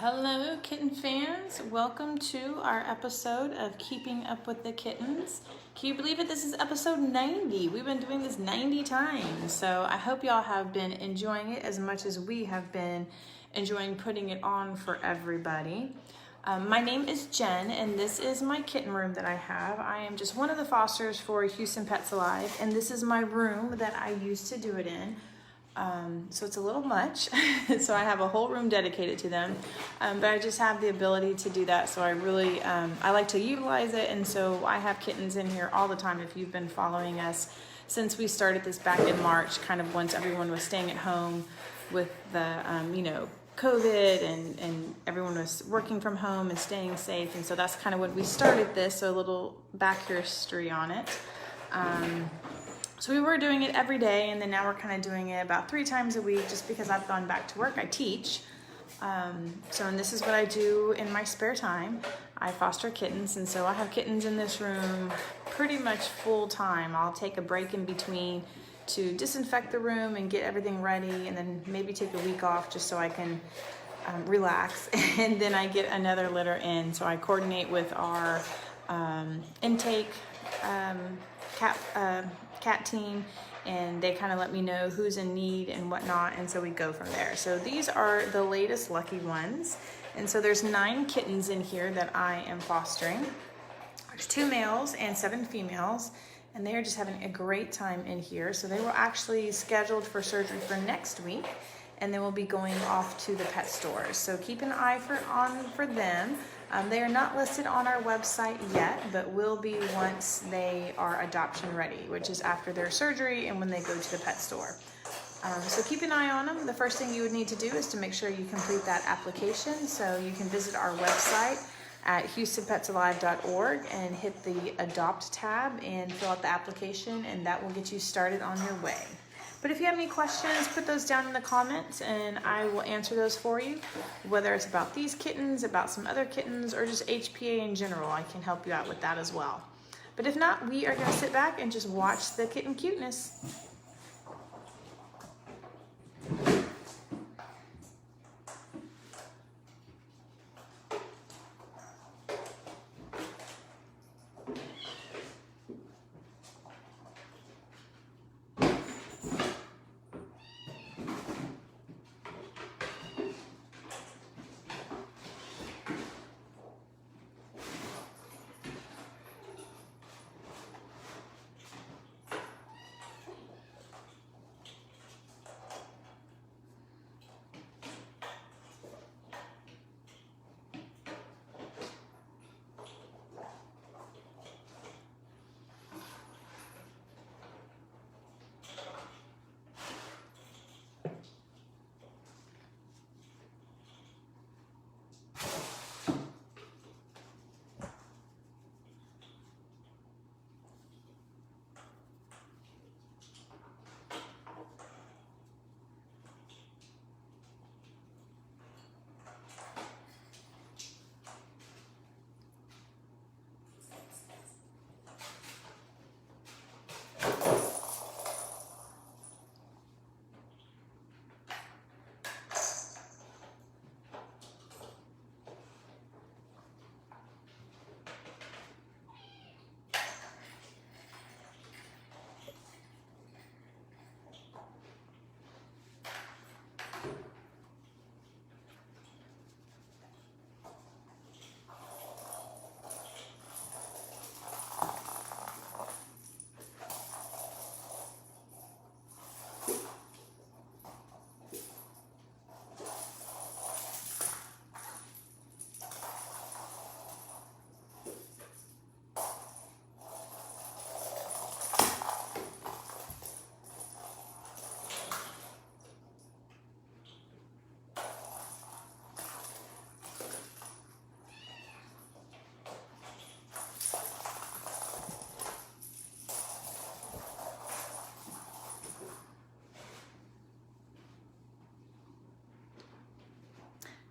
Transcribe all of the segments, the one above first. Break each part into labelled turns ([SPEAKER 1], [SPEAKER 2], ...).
[SPEAKER 1] Hello, kitten fans. Welcome to our episode of Keeping Up with the Kittens. Can you believe it? This is episode 90. We've been doing this 90 times. So I hope y'all have been enjoying it as much as we have been enjoying putting it on for everybody. My name is Jen, and this is my kitten room that I have. I am just one of the fosters for Houston Pets Alive, and this is my room that I used to do it in. So it's a little much, so I have a whole room dedicated to them, but I just have the ability to do that, so I really, I like to utilize it, and so I have kittens in here all the time. If you've been following us since we started this back in March, kind of once everyone was staying at home with the, COVID and everyone was working from home and staying safe, and so that's kind of when we started this, so a little back history on it. So we were doing it every day, and then now we're kind of doing it about 3 times a week just because I've gone back to work. I teach. And this is what I do in my spare time. I foster kittens, and so I have kittens in this room pretty much full time. I'll take a break in between to disinfect the room and get everything ready, and then maybe take a week off just so I can relax. And then I get another litter in. So I coordinate with our intake cat team, and they kind of let me know who's in need and whatnot, and so we go from there. So these are the latest lucky ones, and so there's 9 kittens in here that I am fostering. There's 2 males and 7 females, and they are just having a great time in here. So they were actually scheduled for surgery for next week, and then we'll be going off to the pet stores. So keep an eye on for them. They are not listed on our website yet, but will be once they are adoption ready, which is after their surgery and when they go to the pet store. So keep an eye on them. The first thing you would need to do is to make sure you complete that application. So you can visit our website at houstonpetsalive.org and hit the Adopt tab and fill out the application, and that will get you started on your way. But if you have any questions, put those down in the comments and I will answer those for you. Whether it's about these kittens, about some other kittens, or just HPA in general, I can help you out with that as well. But if not, we are going to sit back and just watch the kitten cuteness.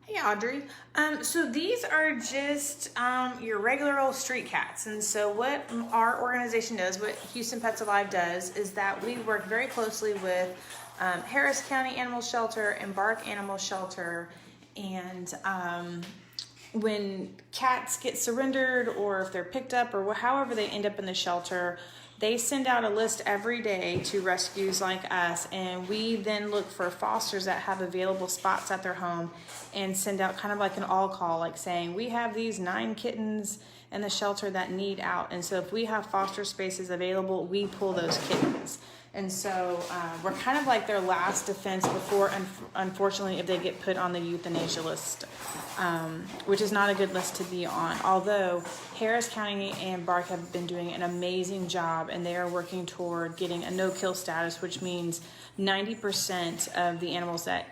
[SPEAKER 1] Hey Audrey, so these are just your regular old street cats, and so what our organization does, what Houston Pets Alive does, is that we work very closely with Harris County Animal Shelter, Embark Animal Shelter, And when cats get surrendered, or if they're picked up, or however they end up in the shelter, they send out a list every day to rescues like us, and we then look for fosters that have available spots at their home and send out kind of like an all call, like saying, we have these 9 kittens in the shelter that need out. And so if we have foster spaces available, we pull those kittens. And so we're kind of like their last defense before, unfortunately, if they get put on the euthanasia list, which is not a good list to be on. Although Harris County and BARC have been doing an amazing job, and they are working toward getting a no-kill status, which means 90% of the animals that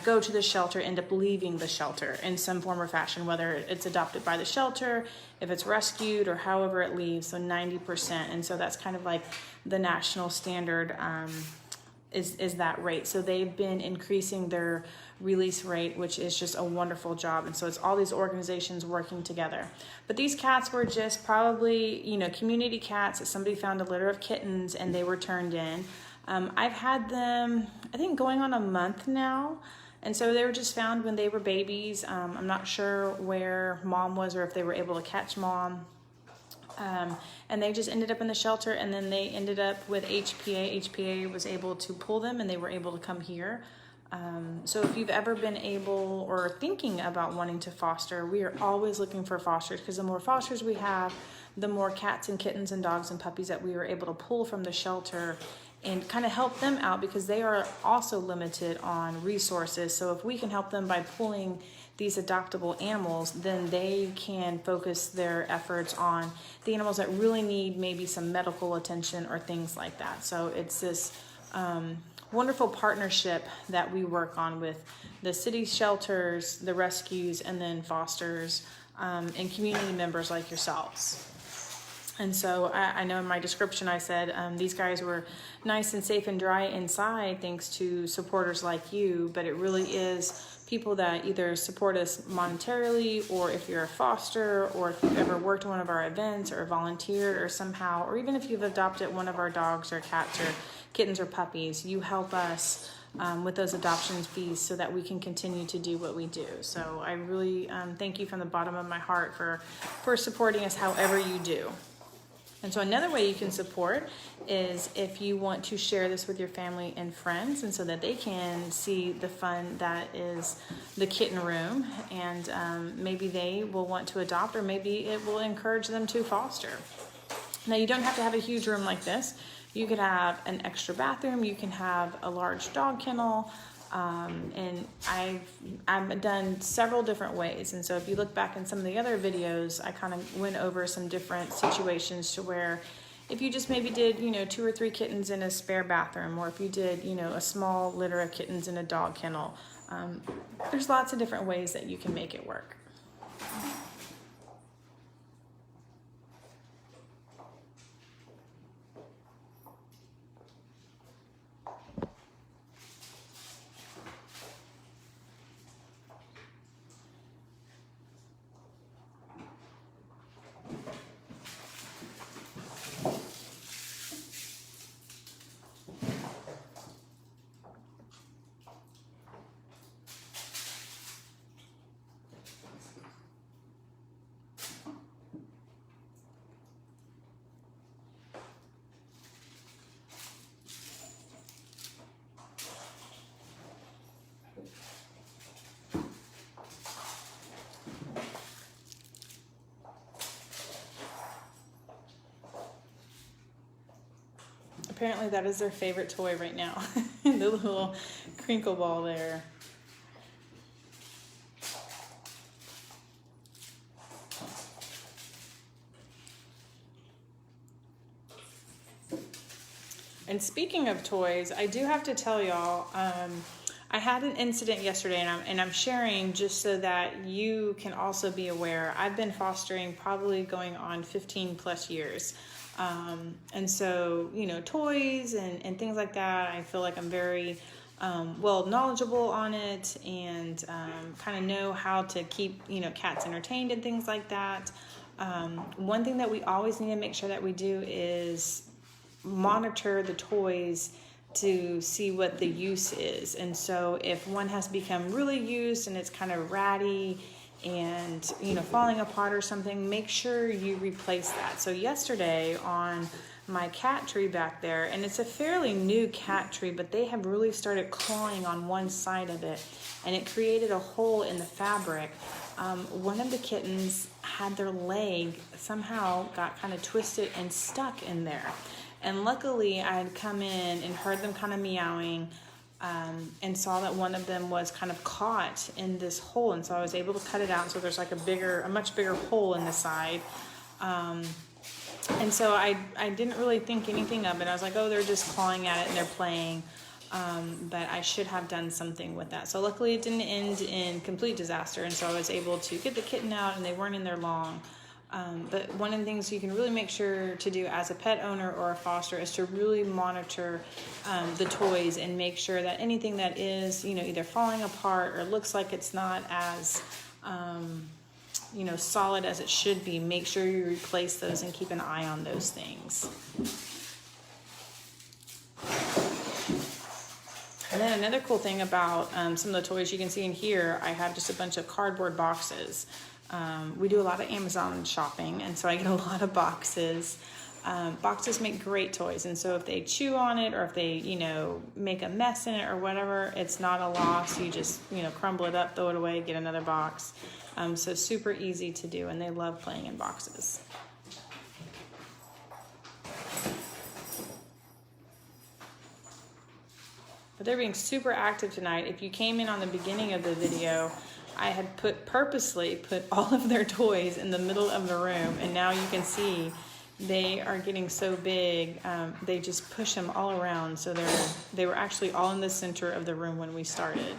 [SPEAKER 1] go to the shelter end up leaving the shelter in some form or fashion, whether it's adopted by the shelter, if it's rescued, or however it leaves. So 90%. And so that's kind of like the national standard is that rate. So they've been increasing their release rate, which is just a wonderful job. And so it's all these organizations working together. But these cats were just probably, community cats that somebody found a litter of kittens and they were turned in. I've had them, I think, going on a month now. And so they were just found when they were babies. I'm not sure where mom was or if they were able to catch mom. And they just ended up in the shelter, and then they ended up with HPA. HPA was able to pull them, and they were able to come here. So if you've ever been able or thinking about wanting to foster, we are always looking for fosters, because the more fosters we have, the more cats and kittens and dogs and puppies that we are able to pull from the shelter and kind of help them out, because they are also limited on resources. So if we can help them by pulling these adoptable animals, then they can focus their efforts on the animals that really need maybe some medical attention or things like that. So it's this wonderful partnership that we work on with the city shelters, the rescues, and then fosters and community members like yourselves. And so I know in my description I said these guys were nice and safe and dry inside thanks to supporters like you, but it really is people that either support us monetarily, or if you're a foster, or if you've ever worked one of our events or volunteered or somehow, or even if you've adopted one of our dogs or cats or kittens or puppies, you help us with those adoption fees so that we can continue to do what we do. So I really thank you from the bottom of my heart for supporting us however you do. And so another way you can support is if you want to share this with your family and friends, and so that they can see the fun that is the kitten room, and maybe they will want to adopt, or maybe it will encourage them to foster. Now, you don't have to have a huge room like this. You could have an extra bathroom. You can have a large dog kennel. And I've done several different ways. And so if you look back in some of the other videos, I kind of went over some different situations to where if you just maybe did, 2 or 3 kittens in a spare bathroom, or if you did, a small litter of kittens in a dog kennel, there's lots of different ways that you can make it work. Apparently that is their favorite toy right now. The little crinkle ball there. And speaking of toys, I do have to tell y'all, I had an incident yesterday, and I'm sharing just so that you can also be aware. I've been fostering probably going on 15 plus years. And so, toys and things like that, I feel like I'm very well knowledgeable on it, and kind of know how to keep, cats entertained and things like that. One thing that we always need to make sure that we do is monitor the toys to see what the use is. And so if one has become really used and it's kind of ratty and, you know, falling apart or something, make sure you replace that. So yesterday on my cat tree back there, and it's a fairly new cat tree, but they have really started clawing on one side of it, and it created a hole in the fabric. One of the kittens had their leg somehow got kind of twisted and stuck in there. And luckily I had come in and heard them kind of meowing, and saw that one of them was kind of caught in this hole. And so I was able to cut it out. So there's like a much bigger hole in the side. And so I didn't really think anything of it. I was like, oh, they're just clawing at it and they're playing. But I should have done something with that. So luckily it didn't end in complete disaster. And so I was able to get the kitten out, and they weren't in there long. But one of the things you can really make sure to do as a pet owner or a foster is to really monitor the toys and make sure that anything that is, you know, either falling apart or looks like it's not as, you know, solid as it should be, make sure you replace those and keep an eye on those things. And then another cool thing about some of the toys you can see in here, I have just a bunch of cardboard boxes. We do a lot of Amazon shopping, and so I get a lot of boxes. Boxes make great toys, and so if they chew on it or if they, you know, make a mess in it or whatever, it's not a loss. You just, you know, crumble it up, throw it away, get another box. So super easy to do, and they love playing in boxes. But they're being super active tonight. If you came in on the beginning of the video, I had purposely put all of their toys in the middle of the room, and now you can see they are getting so big. They just push them all around. So they were actually all in the center of the room when we started.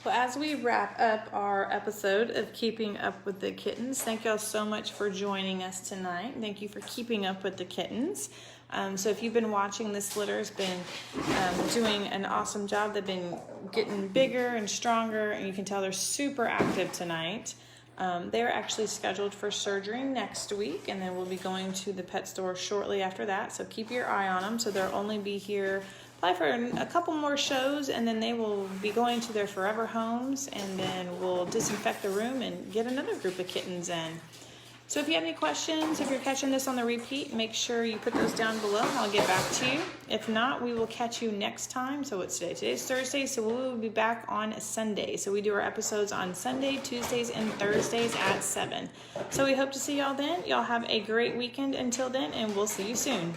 [SPEAKER 1] Well, as we wrap up our episode of Keeping Up with the Kittens, thank y'all so much for joining us tonight. Thank you for keeping up with the kittens. So if you've been watching, this litter's been doing an awesome job. They've been getting bigger and stronger, and you can tell they're super active tonight. They're actually scheduled for surgery next week, and then we'll be going to the pet store shortly after that. So keep your eye on them. So they'll only be here probably for a couple more shows, and then they will be going to their forever homes, and then we'll disinfect the room and get another group of kittens in. So if you have any questions, if you're catching this on the repeat, make sure you put those down below and I'll get back to you. If not, we will catch you next time. So what's today? Today's Thursday, so we will be back on Sunday. So we do our episodes on Sunday, Tuesdays, and Thursdays at 7. So we hope to see y'all then. Y'all have a great weekend until then, and we'll see you soon.